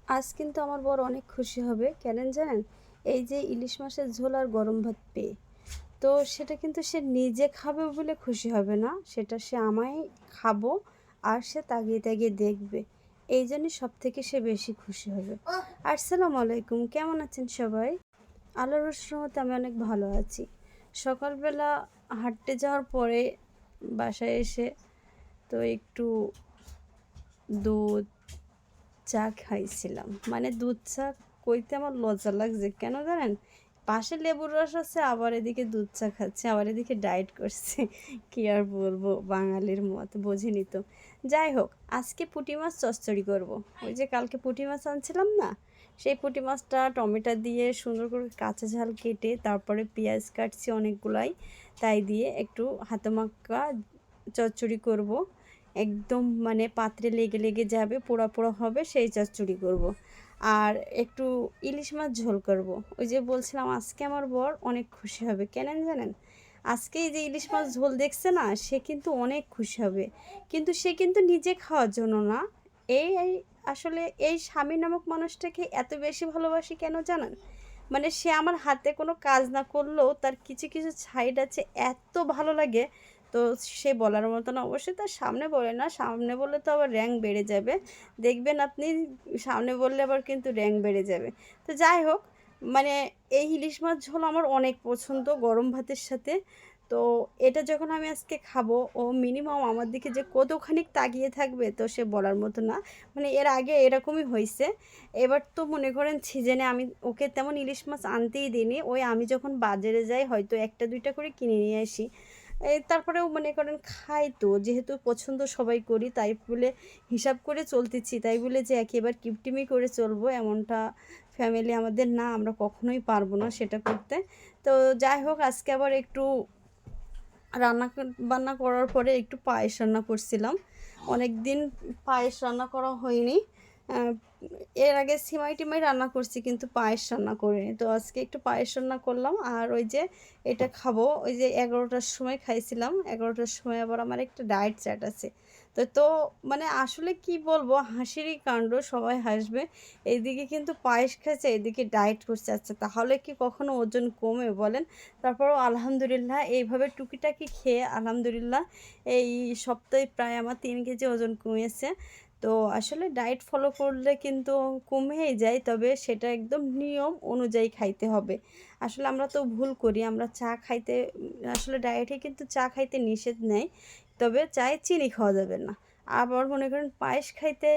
আজ কিন্তু আমার বর অনেক খুশি হবে, কেন জানেন? এই যে ইলিশ মাছের ঝোল আর গরম ভাত পেয়ে। তো সেটা কিন্তু সে নিজে খাবে বলে খুশি হবে না, সেটা সে আমায় খাবো আর সে তাকিয়ে তাকিয়ে দেখবে। এই জন্যই সব থেকে সে বেশি খুশি হবে। আসসালামু আলাইকুম, কেমন আছেন সবাই? আল্লাহর রহমতে আমি অনেক ভালো আছি। সকালবেলা হাঁটতে যাওয়ার পরে বাসায় এসে তো একটু দুধ চা খাইছিলাম। মানে দুধ চা কইতে আমার লজ্জা লাগছে, কেন জানেন? পাশে লেবুর রস আছে, আবার এদিকে দুধ চা খাচ্ছে, আবার এদিকে ডায়েট করছে। কি আর বলবো, বাঙালির মত বোঝেনি তো। যাই হোক, আজকে পুঁটি মাছ চচ্চড়ি করব। ওই যে কালকে পুঁটি মাছ আনছিলাম না, সেই পুঁটি মাছটা টমেটো দিয়ে সুন্দর করে কাঁচা ঝাল কেটে তারপরে পেঁয়াজ কাটছি অনেকগুলাই, তাই দিয়ে একটু হাতে মাখা চচ্চড়ি করব। একদম মানে পাত্রে লেগে লেগে যাবে, পোড়া পোড়া হবে, সেই চচ্চড়ি করব। আর একটু ইলিশ মাছ ঝোল করব। ওই যে বলছিলাম আজকে আমার বর অনেক খুশি হবে, কেন জানেন? আজকে এই যে ইলিশ মাছ ঝোল দেখছে না, সে কিন্তু অনেক খুশি হবে। কিন্তু সে কিন্তু নিজে খাওয়ার জন্য না। এই আসলে এই স্বামী নামক মানুষটাকে এত বেশি ভালোবাসি কেন জানেন? মানে সে আমার হাতে কোনো কাজ না করলেও তার কিছু কিছু সাইড আছে, এত ভালো লাগে। তো সে বলার মতো না, অবশ্যই তার সামনে বলে না, সামনে বললে তো আবার র্যাঙ্ক বেড়ে যাবে। দেখবেন আপনি, সামনে বললে আবার কিন্তু র্যাঙ্ক বেড়ে যাবে। তো যাই হোক, মানে এই ইলিশ মাছ ঝোল আমার অনেক পছন্দ গরম ভাতের সাথে। তো এটা যখন আমি আজকে খাবো, ও মিনিমাম আমার দিকে যে কতখানি তাকিয়ে থাকবে তো সে বলার মতো না। মানে এর আগে এরকমই হয়েছে। এবার তো মনে করেন সিজনে আমি ওকে তেমন ইলিশ মাছ আনতেই দিইনি, ওই আমি যখন বাজারে যাই হয়তো একটা দুইটা করে কিনে নিয়ে আসি। এই তারপরেও মনে করেন খাই, তো যেহেতু পছন্দ সবাই করি তাই বলে হিসাব করে চলতেছি, তাই বলে যে একেবারে কিপটিমি করে চলবো এমনটা ফ্যামিলি আমাদের না, আমরা কখনোই পারবো না সেটা করতে। তো যাই হোক, আজকে আবার একটু রান্না বান্না করার পরে একটু পায়েস রান্না করছিলাম। অনেক দিন পায়েস রান্না করা হয়নি। আহ, এর আগে সিমাই টিমাই রান্না করছি কিন্তু পায়েস রান্না করিনি, তো আজকে একটু পায়েস রান্না করলাম। আর ওই যে এটা খাবো, ওই যে 11টার সময় খাইছিলাম, 11টার সময় আবার আমার একটা ডায়েট চ্যাট আছে। তো মানে আসলে কি বলবো, হাসিরই কাণ্ড, সবাই হাসবে। এইদিকে কিন্তু পায়েস খাচ্ছে, এদিকে ডায়েট করছে। আচ্ছা, তাহলে কি কখনো ওজন কমে বলেন? তারপরেও আলহামদুলিল্লাহ এইভাবে টুকিটাকি খেয়ে আলহামদুলিল্লাহ এই সপ্তাহে প্রায় আমার 3 কেজি ওজন কমেছে। তো আসলে ডায়েট ফলো করলে কিন্তু কমেই যায়, তবে সেটা একদম নিয়ম অনুযায়ী খাইতে হবে। আসলে আমরা তো ভুল করি, আমরা চা খাইতে, আসলে ডায়েটে কিন্তু চা খাইতে নিষেধ নেই, তবে চায়ে চিনি খাওয়া যাবে না। আবার মনে করেন পায়েস খাইতে